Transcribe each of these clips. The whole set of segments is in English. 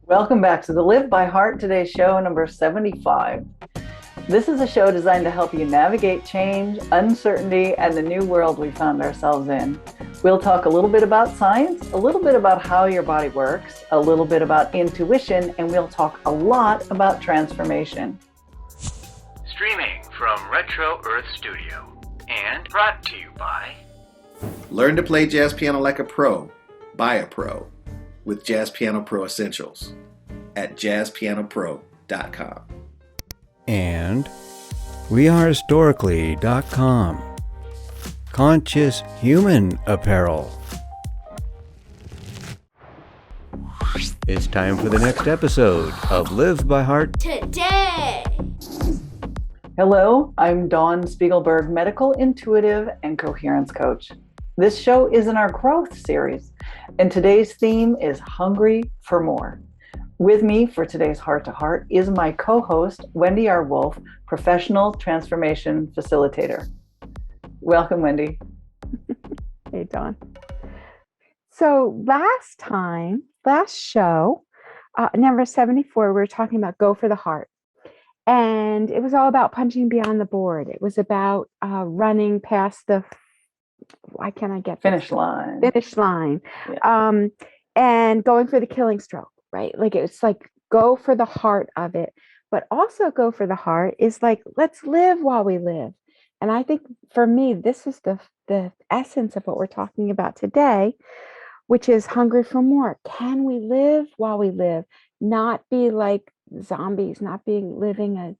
Welcome back to the Live by Heart Today show number 75. This is a show designed to help you navigate change, uncertainty, and the new world we found ourselves in. We'll talk a little bit about science, a little bit about how your body works, a little bit about intuition, and we'll talk a lot about transformation. Streaming from Retro Earth Studio and brought to you by Learn to play jazz piano like a pro, by a pro, with Jazz Piano Pro Essentials at jazzpianopro.com. And wearehistorically.com. Conscious human apparel. It's time for the next episode of Live by Heart Today. Hello, I'm Dawn Spiegelberg, medical intuitive and coherence coach. This show is in our growth series, and today's theme is Hungry for More. With me for today's Heart to Heart is my co-host, Wendy R. Wolf, professional transformation facilitator. Welcome, Wendy. Hey, Dawn. So last show, number 74, we were talking about Go for the Heart. And it was all about punching beyond the board. It was about running past the, why can't I get Finish line. Finish line. Yeah. And going for the killing stroke, right? Like it's like go for the heart of it, but also go for the heart is like, let's live while we live. And I think for me, this is the essence of what we're talking about today, which is hungry for more. Can we live while we live? Not be like zombies, not being living a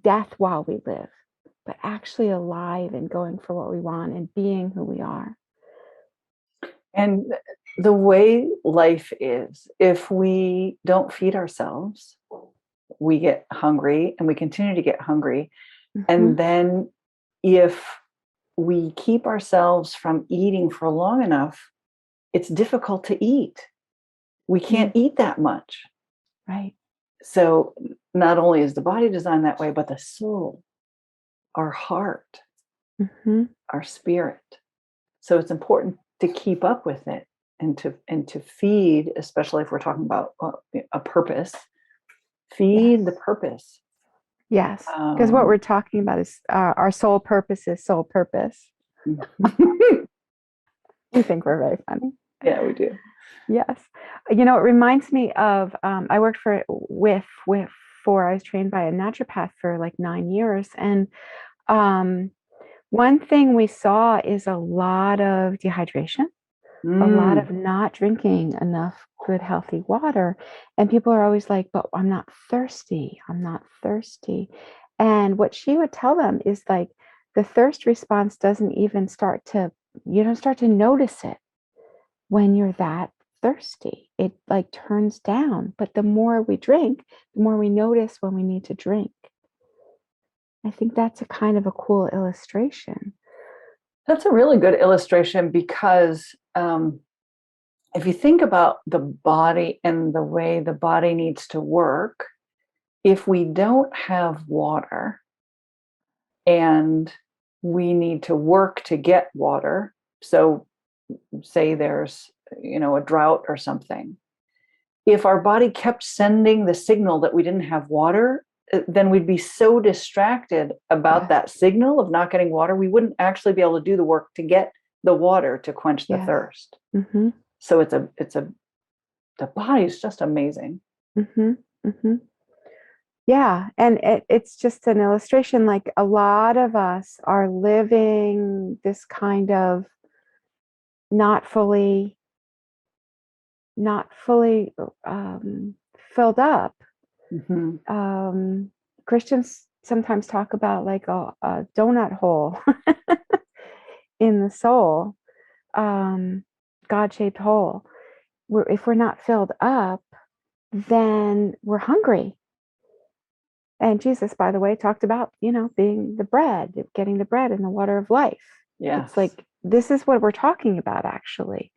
death while we live, but actually alive and going for what we want and being who we are. And the way life is, if we don't feed ourselves, we get hungry and we continue to get hungry. Mm-hmm. And then if we keep ourselves from eating for long enough, it's difficult to eat. We can't eat that much. Right. So not only is the body designed that way, but the soul, our heart, our spirit. So it's important to keep up with it and to feed, especially if we're talking about a purpose, feed the purpose. Yes, because what we're talking about is our soul purpose is soul purpose. You think we're very funny. Yeah, we do. Yes. You know, it reminds me of, I worked I was trained by a naturopath for like 9 years. And one thing we saw is a lot of dehydration, a lot of not drinking enough good, healthy water. And people are always like, but I'm not thirsty. I'm not thirsty. And what she would tell them is like, the thirst response doesn't even you don't start to notice it when you're that thirsty. It like turns down. But the more we drink, the more we notice when we need to drink. I think that's a kind of a cool illustration. That's a really good illustration because if you think about the body and the way the body needs to work, if we don't have water and we need to work to get water, so say there's, a drought or something, if our body kept sending the signal that we didn't have water, then we'd be so distracted about that signal of not getting water, we wouldn't actually be able to do the work to get the water to quench the thirst. Mm-hmm. So the body is just amazing. Mm-hmm. Mm-hmm. Yeah. And it's just an illustration. Like a lot of us are living this kind of not fully filled up. Mm-hmm. Christians sometimes talk about like a donut hole in the soul, God-shaped hole. If we're not filled up, then we're hungry. And Jesus, by the way, talked about, being the bread, getting the bread and the water of life. Yeah. It's like, this is what we're talking about, actually.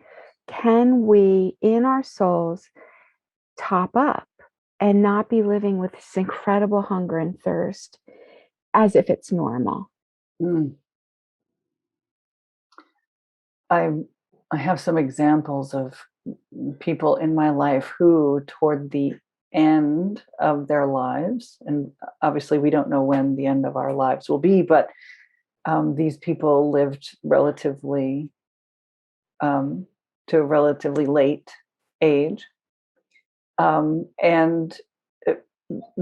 Can we, in our souls, top up and not be living with this incredible hunger and thirst as if it's normal? I have some examples of people in my life who, toward the end of their lives. And obviously, we don't know when the end of our lives will be, but these people lived relatively to a relatively late age. And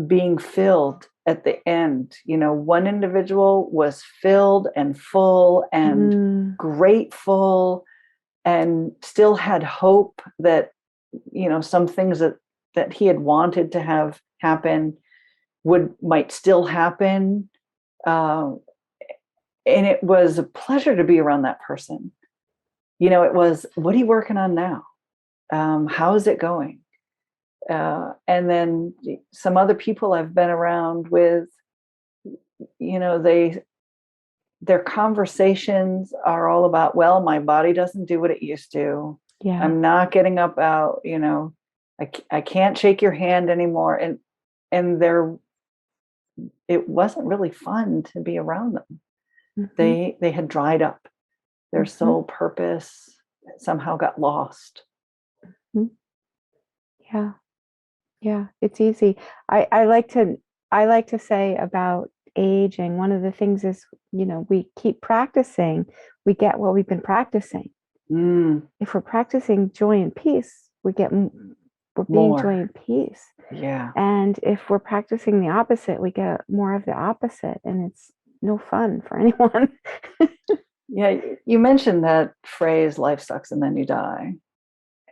being filled at the end, one individual was filled and full and grateful and still had hope that, some things that he had wanted to have happen might still happen. And it was a pleasure to be around that person. It was, what are you working on now? How is it going? And then some other people I've been around with, their conversations are all about, well, my body doesn't do what it used to. Yeah. I'm not getting up out, I can't shake your hand anymore. And it wasn't really fun to be around them. Mm-hmm. They had dried up. Their sole purpose somehow got lost. Mm-hmm. Yeah. Yeah, it's easy. I like to say about aging, one of the things is, we keep practicing, we get what we've been practicing. If we're practicing joy and peace, we're being More. joy and peace. Yeah. And if we're practicing the opposite, we get more of the opposite, and it's no fun for anyone. Yeah, you mentioned that phrase, life sucks and then you die.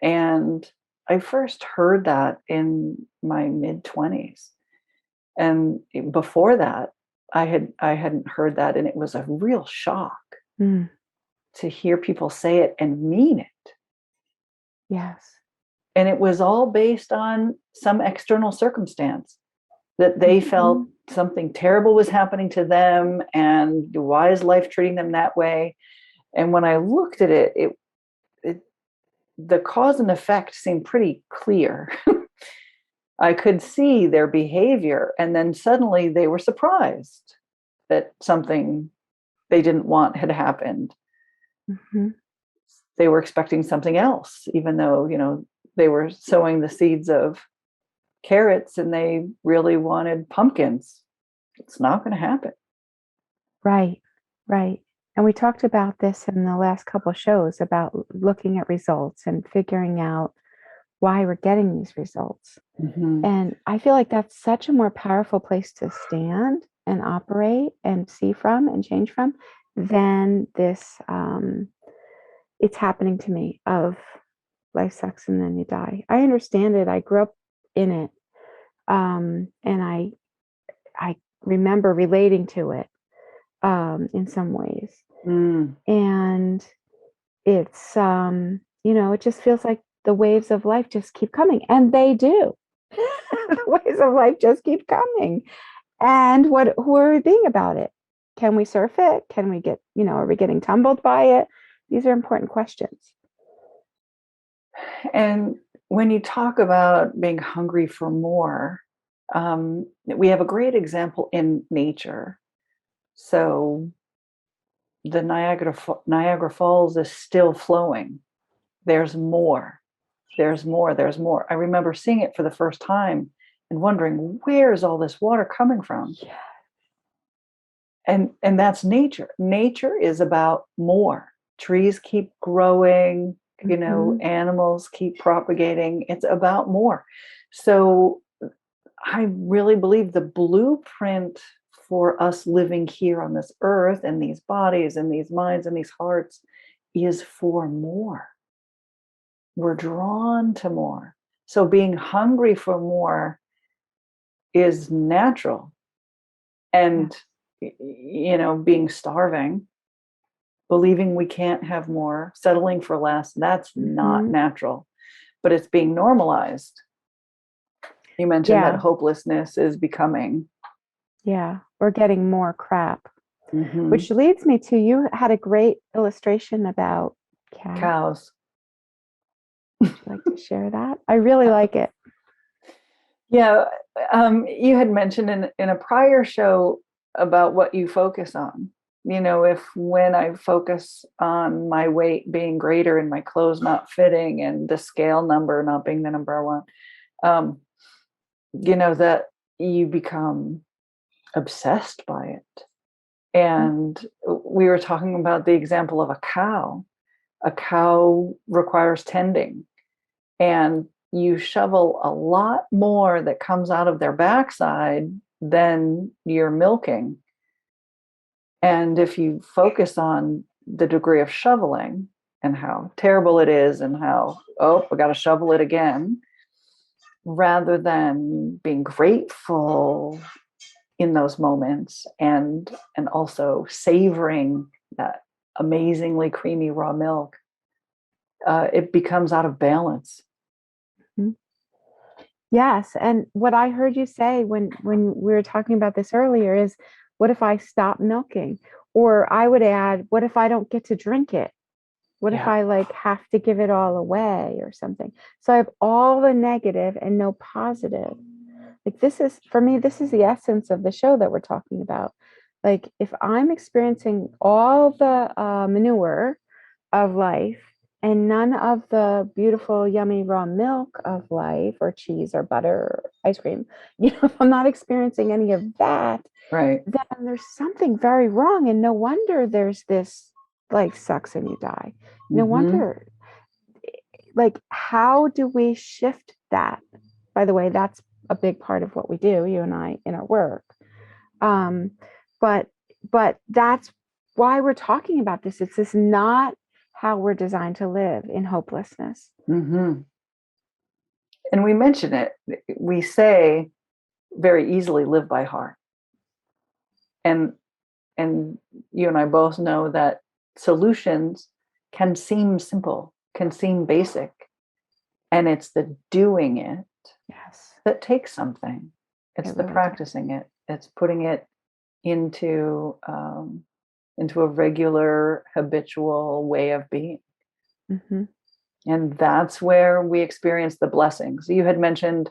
And I first heard that in my mid-20s. And before that, I hadn't heard that, and it was a real shock to hear people say it and mean it. Yes. And it was all based on some external circumstance that they felt something terrible was happening to them, and why is life treating them that way? And when I looked at it, the cause and effect seemed pretty clear. I could see their behavior, and then suddenly they were surprised that something they didn't want had happened. They were expecting something else, even though, they were sowing the seeds of carrots and they really wanted pumpkins. It's not going to happen. Right, right. And we talked about this in the last couple of shows about looking at results and figuring out why we're getting these results. And I feel like that's such a more powerful place to stand and operate and see from and change from than this, it's happening to me of life sucks and then you die. I understand it. I grew up in it. And I remember relating to it in some ways. And it's, it just feels like the waves of life just keep coming, and they do. The waves of life just keep coming. And who are we being about it? Can we surf it? Can we get, are we getting tumbled by it? These are important questions. And when you talk about being hungry for more, we have a great example in nature. So the Niagara Falls is still flowing. There's more. There's more. There's more. I remember seeing it for the first time and wondering, where is all this water coming from? Yeah. And that's nature. Nature is about more. Trees keep growing, animals keep propagating. It's about more. So I really believe the blueprint for us living here on this earth and these bodies and these minds and these hearts is for more. We're drawn to more. So being hungry for more is natural. And, being starving, believing we can't have more, settling for less, that's not natural. But it's being normalized. You mentioned that hopelessness is becoming. Yeah, we're getting more crap. Which leads me to, you had a great illustration about cows. Would you like to share that? I really like it. Yeah, you had mentioned in a prior show about what you focus on. When I focus on my weight being greater and my clothes not fitting and the scale number not being the number I want, that you become obsessed by it. And we were talking about the example of a cow. A cow requires tending, and you shovel a lot more that comes out of their backside than you're milking. And if you focus on the degree of shoveling and how terrible it is and how, oh, we got to shovel it again, rather than being grateful in those moments and also savoring that amazingly creamy raw milk, it becomes out of balance. Yes. And what I heard you say when we were talking about this earlier is, what if I stop milking? Or I would add, what if I don't get to drink it? What if I have to give it all away or something? So I have all the negative and no positive. Like, this is, for me, this is the essence of the show that we're talking about. Like, if I'm experiencing all the manure of life and none of the beautiful, yummy raw milk of life, or cheese or butter or ice cream, if I'm not experiencing any of that, right, then there's something very wrong. And no wonder there's this, like, sucks and you die. No wonder. Like, how do we shift that? By the way, that's a big part of what we do, you and I, in our work. But that's why we're talking about this. It's this not how we're designed to live, in hopelessness. And we mention it. We say very easily, live by heart. And you and I both know that solutions can seem simple, can seem basic, and it's the doing it that takes something. It's the practicing it. It's putting it into a regular, habitual way of being. And that's where we experience the blessings. You had mentioned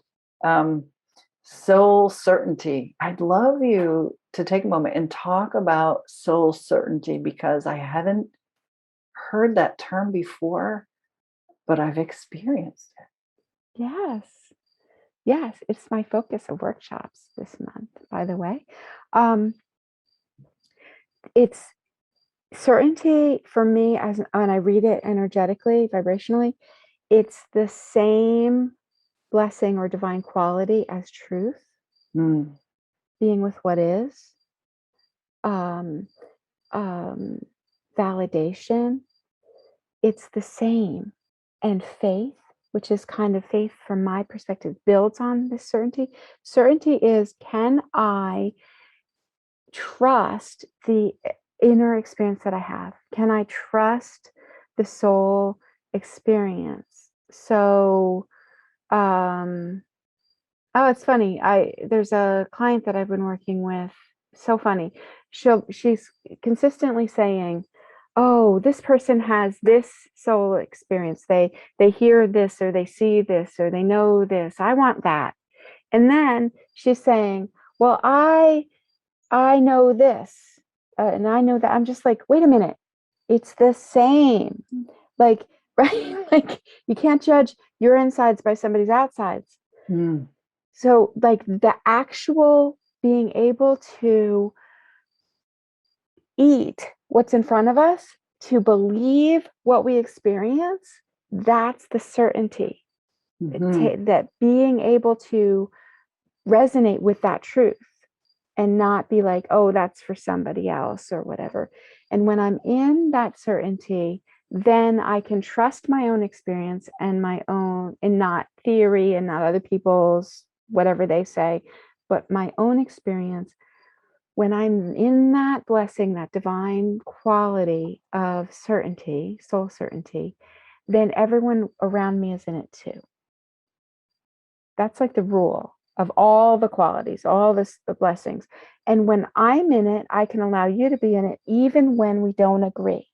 soul certainty. I'd love you to take a moment and talk about soul certainty, because I haven't heard that term before, but I've experienced it. Yes, it's my focus of workshops this month, by the way. It's certainty for me, as when I read it energetically, vibrationally, it's the same blessing or divine quality as truth, being with what is, validation. It's the same. And faith, which is kind of faith from my perspective, builds on this certainty. Certainty is, can I trust the inner experience that I have? Can I trust the soul experience? So, it's funny. There's a client that I've been working with. So funny. She's consistently saying, oh, this person has this soul experience. They hear this, or they see this, or they know this. I want that. And then she's saying, well, I know this, and I know that. I'm just like, wait a minute. It's the same. Like, right? Like, you can't judge your insides by somebody's outsides. So, like, the actual being able to eat what's in front of us, to believe what we experience, that's the certainty. That being able to resonate with that truth and not be like, oh, that's for somebody else or whatever. And when I'm in that certainty, then I can trust my own experience and my own, and not theory and not other people's, whatever they say, but my own experience. When I'm in that blessing, that divine quality of certainty, soul certainty, then everyone around me is in it too. That's like the rule of all the qualities, all the blessings. And when I'm in it, I can allow you to be in it, even when we don't agree.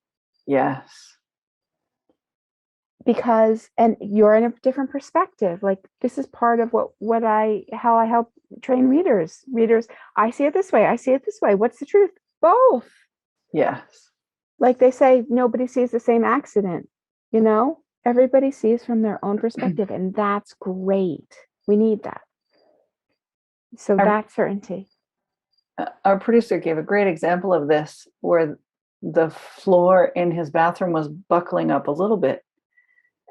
Yes. Because, and you're in a different perspective. Like, this is part of how I help train readers. I see it this way. I see it this way. What's the truth? Both. Yes. Like they say, nobody sees the same accident. Everybody sees from their own perspective, and that's great. We need that. So Our- that's certainty. Our producer gave a great example of this where the floor in his bathroom was buckling up a little bit,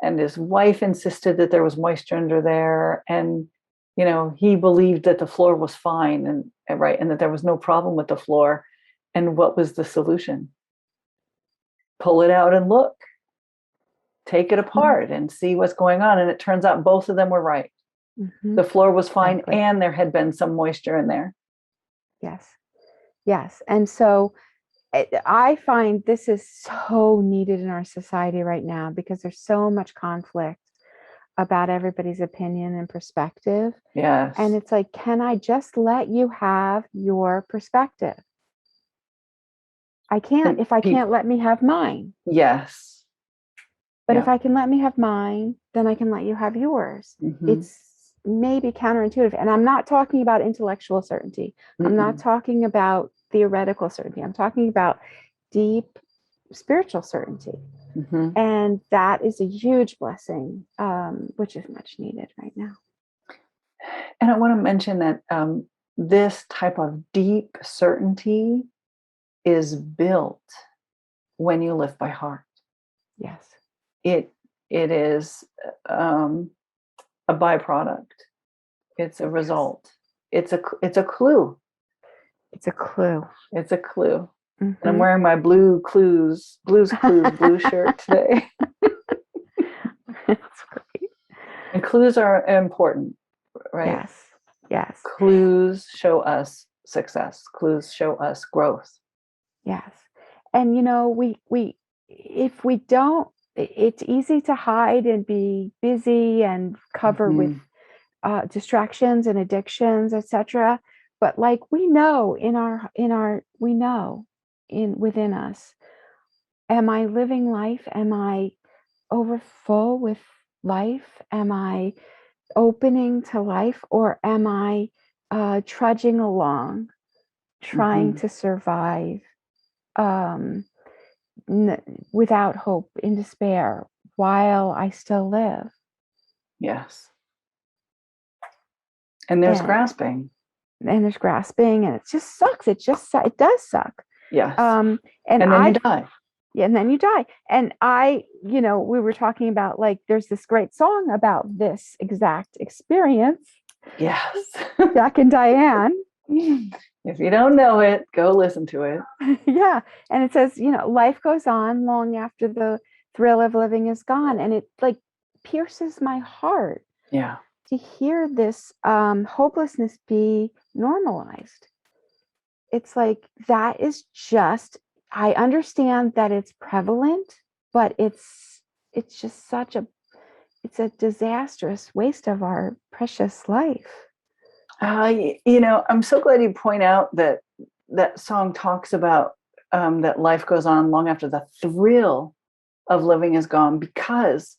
and his wife insisted that there was moisture under there, and he believed that the floor was fine and right, and that there was no problem with the floor. And what was the solution? Pull it out and look. Take it apart and see what's going on. And it turns out both of them were right. Mm-hmm. The floor was fine, Exactly. and there had been some moisture in there. Yes. And so I find this is so needed in our society right now because there's so much conflict about everybody's opinion and perspective. Yes. And it's like, can I just let you have your perspective? I can't if I can't let me have mine. Yes. But if I can let me have mine, then I can let you have yours. Mm-hmm. It's maybe counterintuitive. And I'm not talking about intellectual certainty. I'm not talking about theoretical certainty. I'm talking about deep spiritual certainty. Mm-hmm. And that is a huge blessing, which is much needed right now. And I want to mention that this type of deep certainty is built when you live by heart. Yes. It is a byproduct. It's a result. It's a clue. It's a clue. It's a clue. Mm-hmm. And I'm wearing my Blues Clues blue shirt today. That's great. And clues are important, right? Yes. Clues show us success. Clues show us growth. Yes. And we if we don't, it's easy to hide and be busy and cover with distractions and addictions, etc. But like we know within us, am I living life? Am I overfull with life? Am I opening to life, or am I trudging along, trying to survive without hope, in despair, while I still live? Yes. And there's grasping. And there's grasping, and it just sucks. It does suck. Yes. And then you die. Yeah, and then you die. And we were talking about, like, there's this great song about this exact experience. Yes. Jack and Diane. If you don't know it, go listen to it. Yeah. And it says, life goes on long after the thrill of living is gone. And it like pierces my heart. Yeah. To hear this hopelessness be normalized. It's like, that is just, I understand that it's prevalent, but it's just it's a disastrous waste of our precious life. I'm so glad you point out that song talks about that life goes on long after the thrill of living is gone, because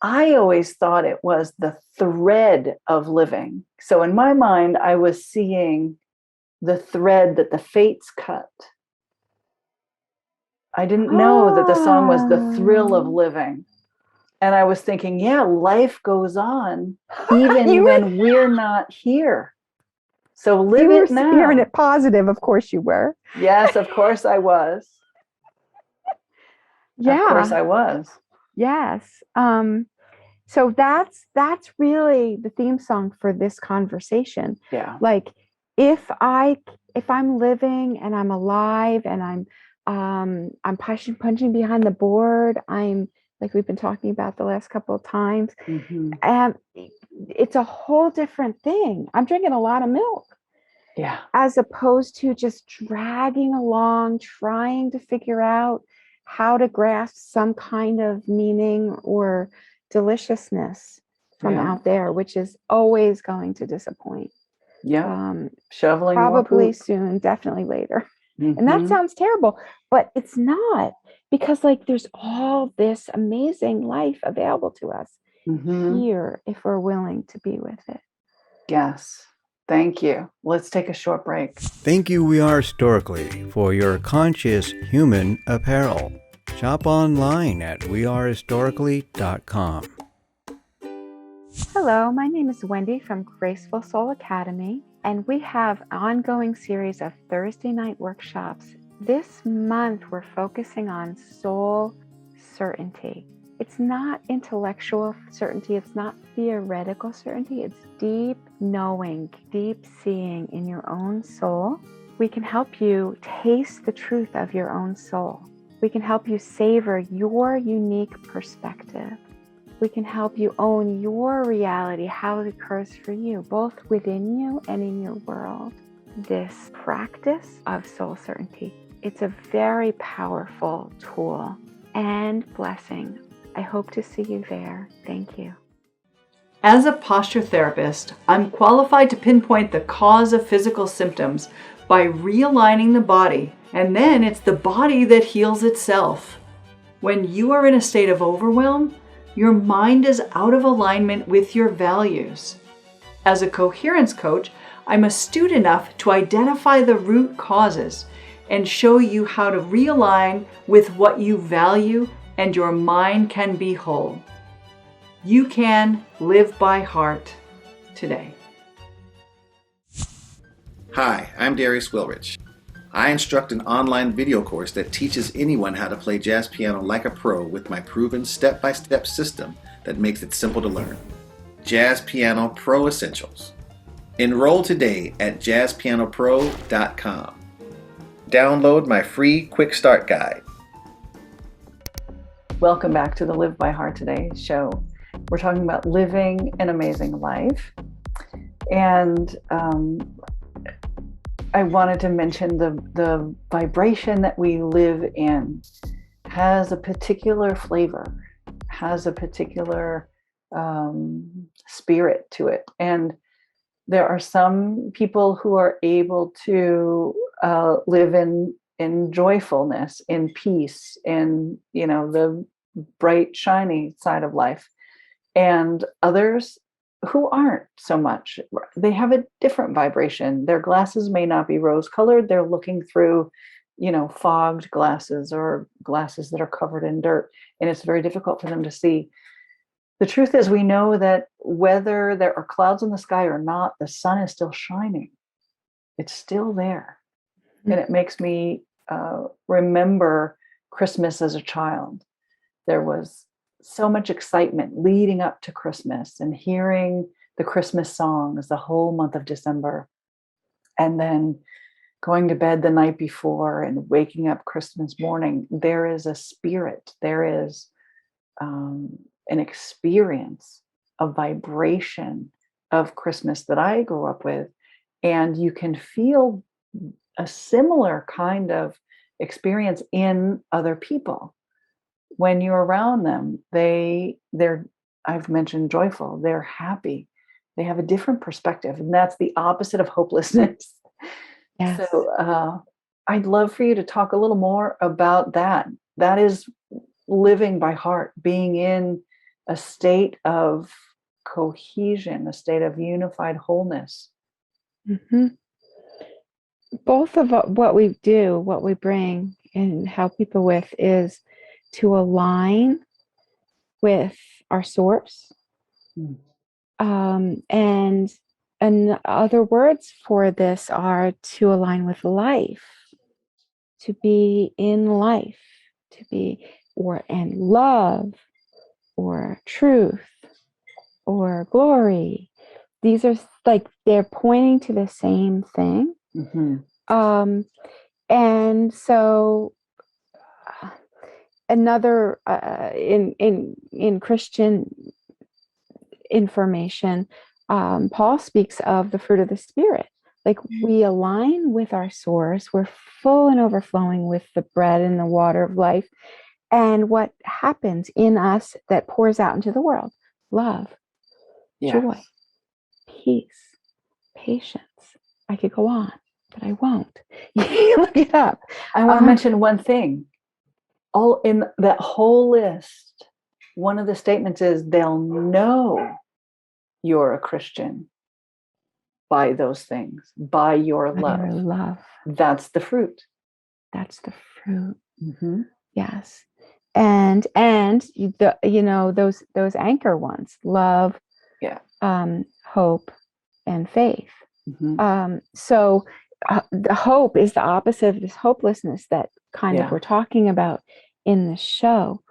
I always thought it was the thread of living. So in my mind, I was seeing the thread that the fates cut. I didn't know that the song was the thrill of living. And I was thinking, yeah, life goes on even when we're not here. So live it now. You were hearing it positive, of course you were. Yes, of course I was. Yeah. Of course I was. Yes. So that's really the theme song for this conversation. Yeah. Like, if I'm living and I'm alive and I'm punching behind the board, I'm, like we've been talking about the last couple of times, and it's a whole different thing. I'm drinking a lot of milk. Yeah. As opposed to just dragging along, trying to figure out how to grasp some kind of meaning or deliciousness from out there, which is always going to disappoint. Yeah. Shoveling probably soon, definitely later. And that sounds terrible, but it's not, because like there's all this amazing life available to us here if we're willing to be with it. Yes. Thank you. Let's take a short break. Thank you, We Are Historically, for your conscious human apparel. Shop online at wearehistorically.com. Hello, my name is Wendy from Graceful Soul Academy, and we have an ongoing series of Thursday night workshops. This month, we're focusing on soul certainty. It's not intellectual certainty, it's not theoretical certainty, it's deep knowing, deep seeing in your own soul. We can help you taste the truth of your own soul. We can help you savor your unique perspective. We can help you own your reality, how it occurs for you, both within you and in your world. This practice of soul certainty, it's a very powerful tool and blessing. I hope to see you there. Thank you. As a posture therapist, I'm qualified to pinpoint the cause of physical symptoms by realigning the body, and then it's the body that heals itself. When you are in a state of overwhelm, your mind is out of alignment with your values. As a coherence coach, I'm astute enough to identify the root causes and show you how to realign with what you value, and your mind can be whole. You can live by heart today. Hi, I'm Darius Wilrich. I instruct an online video course that teaches anyone how to play jazz piano like a pro with my proven step-by-step system that makes it simple to learn. Jazz Piano Pro Essentials. Enroll today at jazzpianopro.com. Download my free quick start guide. Welcome back to the Live by Heart Today show. We're talking about living an amazing life. And I wanted to mention the vibration that we live in has a particular flavor, has a particular spirit to it. And there are some people who are able to live in joyfulness, in peace, in, the bright, shiny side of life. And others who aren't so much. They have a different vibration. Their glasses may not be rose-colored. They're looking through, fogged glasses or glasses that are covered in dirt. And it's very difficult for them to see. The truth is, we know that whether there are clouds in the sky or not, the sun is still shining. It's still there. And it makes me remember Christmas as a child. There was so much excitement leading up to Christmas and hearing the Christmas songs the whole month of December. And then going to bed the night before and waking up Christmas morning. There is a spirit. There is an experience, a vibration of Christmas that I grew up with. And you can feel a similar kind of experience in other people. When you're around them, they're, I've mentioned joyful, they're happy, they have a different perspective, and that's the opposite of hopelessness. Yes. So I'd love for you to talk a little more about that. That is living by heart, being in a state of cohesion, a state of unified wholeness. Mm-hmm. Both of what we do, what we bring and help people with is to align with our source. And other words for this are to align with life, to be in life, to be and love or truth or glory. These are like, they're pointing to the same thing. Mm-hmm. And so another in Christian information, Paul speaks of the fruit of the Spirit. Like, we align with our source, we're full and overflowing with the bread and the water of life, and what happens in us that pours out into the world: love, joy, peace, patience. I could go on, but I won't. Look it up. I want to mention one thing. All in that whole list, one of the statements is they'll know you're a Christian by those things, by your love. Your love. That's the fruit. That's the fruit. Mm-hmm. Yes. And those anchor ones: love, Yeah. Hope and faith. Mhm. So the hope is the opposite of this hopelessness that kind of Yeah. we're talking about in the show.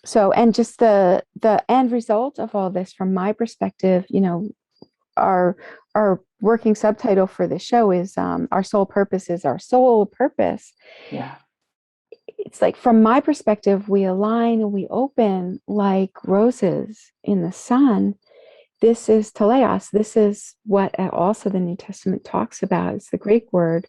So, and just the end result of all this, from my perspective, our working subtitle for the show is our soul purpose is our soul purpose. Yeah. It's like, from my perspective, we align and we open like roses in the sun. This is teleos. This is what also the New Testament talks about. It's the Greek word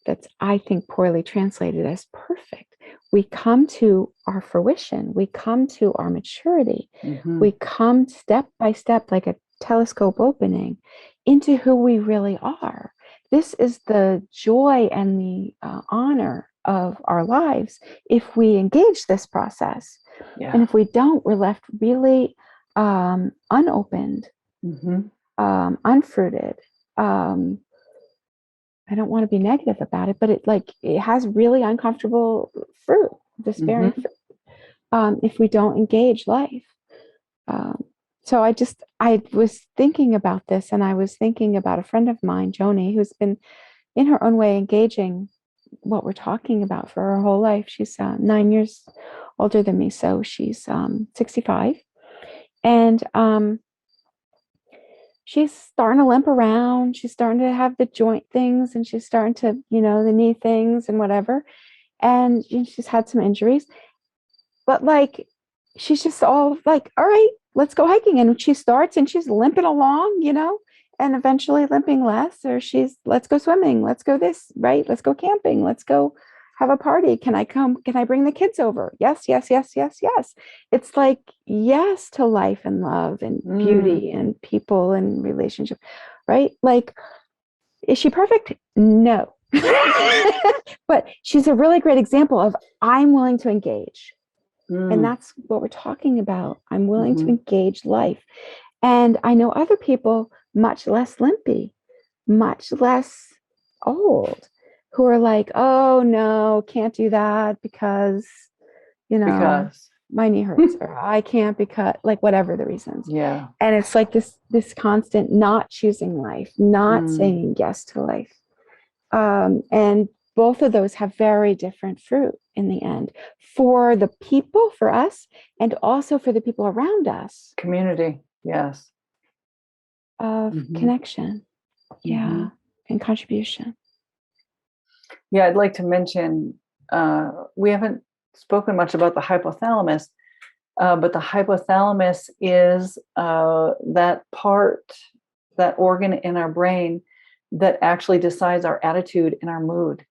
that's, I think, poorly translated as perfect. We come to our fruition. We come to our maturity. Mhm. We come step by step, like a telescope opening, into who we really are. This is the joy and the honor of our lives if we engage this process. Yeah. And if we don't, we're left really unopened, Mhm. unfruited. I don't want to be negative about it, but it has really uncomfortable fruit, despairing Mhm. fruit, if we don't engage life. So I was thinking about this, and I was thinking about a friend of mine, Joni, who's been in her own way engaging what we're talking about for her whole life. She's 9 years older than me, so she's 65, and she's starting to limp around. She's starting to have the joint things, and she's starting to, the knee things and whatever. And she's had some injuries, but like, she's just all like, all right, let's go hiking. And she starts and she's limping along, and eventually limping less, or let's go swimming. Let's go this, right? Let's go camping. Let's go have a party. Can I come? Can I bring the kids over? Yes, yes, yes, yes, yes. It's like, yes to life and love and beauty and people and relationship, right? Like, is she perfect? No. But she's a really great example of, I'm willing to engage. And that's what we're talking about. I'm willing to engage life. And I know other people, much less limpy, much less old, who are like, oh no, can't do that because, Because. my knee hurts, or I can't because, like, whatever the reasons. Yeah. And it's like this constant not choosing life, not saying yes to life. And both of those have very different fruit in the end, for the people, for us, and also for the people around us. Community. Yes. Of connection. Yeah. And contribution. Yeah, I'd like to mention, we haven't spoken much about the hypothalamus, but the hypothalamus is that organ in our brain that actually decides our attitude and our mood.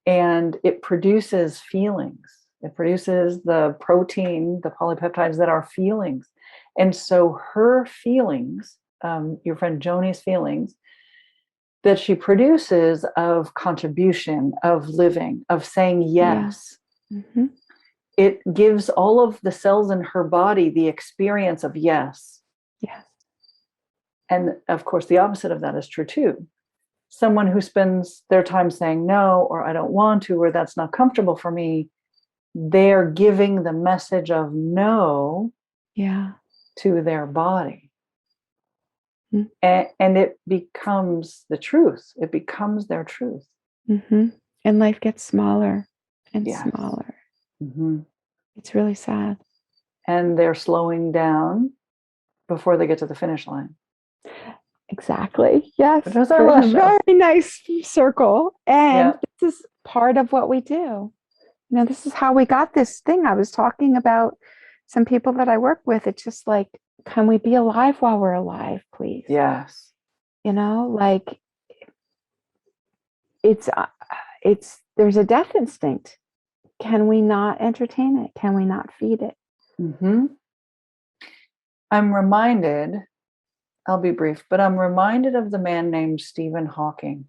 And it produces feelings. It produces the protein, the polypeptides that are feelings. And so her feelings, your friend Joni's feelings, that she produces of contribution, of living, of saying yes. Yeah. It gives all of the cells in her body the experience of yes. Yes. And of course, the opposite of that is true too. Someone who spends their time saying no, or I don't want to, or that's not comfortable for me, they're giving the message of no to their body. And it becomes the truth. It becomes their truth. And life gets smaller and smaller. It's really sad. And they're slowing down before they get to the finish line. Exactly. Yes. Which was our last show. Very nice circle. And this is part of what we do. This is how we got this thing. I was talking about some people that I work with. It's just like, can we be alive while we're alive, please? Yes. Like, there's a death instinct. Can we not entertain it? Can we not feed it? I'm reminded, I'll be brief, but I'm reminded of the man named Stephen Hawking.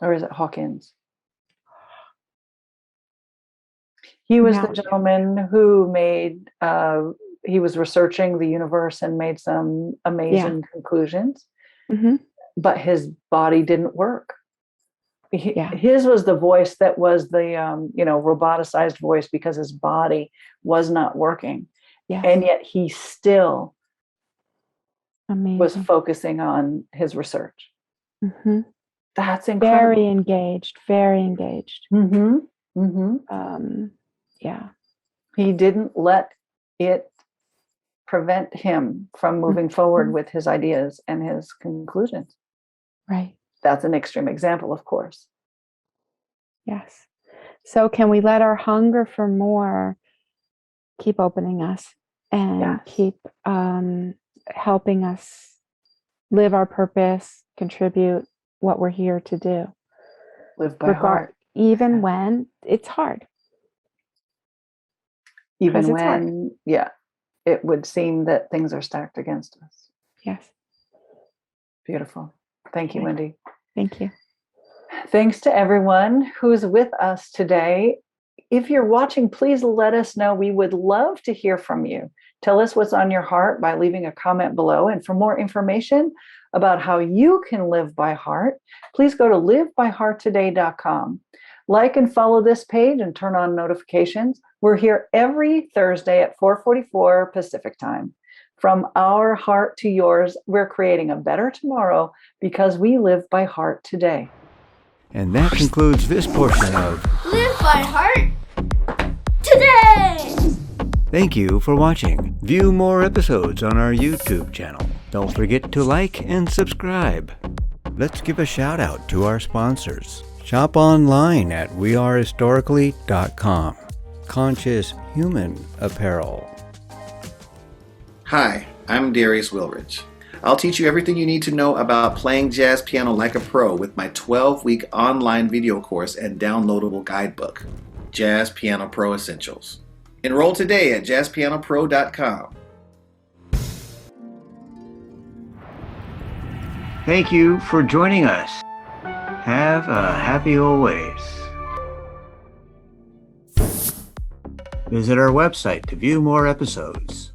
Or is it Hawkins? He was the gentleman who made, he was researching the universe and made some amazing conclusions, but his body didn't work. Yeah. His was the voice that was the, roboticized voice because his body was not working. Yes. And yet he still was Amazing. focusing on his research. Mm-hmm. That's incredible. Very engaged. Very engaged. Mm-hmm. Mm-hmm. Yeah. He didn't let it prevent him from moving forward with his ideas and his conclusions. Right. That's an extreme example, of course. Yes. So can we let our hunger for more keep opening us and Yes. keep helping us live our purpose, contribute what we're here to do? Live by heart. Even when it's hard. Even it's when, hard. it would seem that things are stacked against us. Yes. Beautiful. Thank you, Okay. Wendy. Thank you. Thanks to everyone who's with us today. If you're watching, please let us know. We would love to hear from you. Tell us what's on your heart by leaving a comment below. And for more information about how you can live by heart, please go to livebyhearttoday.com. Like and follow this page and turn on notifications. We're here every Thursday at 4:44 Pacific time. From our heart to yours, we're creating a better tomorrow because we live by heart today. And that concludes this portion of Live by Heart Today! Thank you for watching. View more episodes on our YouTube channel. Don't forget to like and subscribe. Let's give a shout out to our sponsors. Shop online at wearehistorically.com. Conscious Human Apparel. Hi, I'm Darius Wilrich. I'll teach you everything you need to know about playing jazz piano like a pro with my 12-week online video course and downloadable guidebook, Jazz Piano Pro Essentials. Enroll today at jazzpianopro.com. Thank you for joining us. Have a happy always. Visit our website to view more episodes.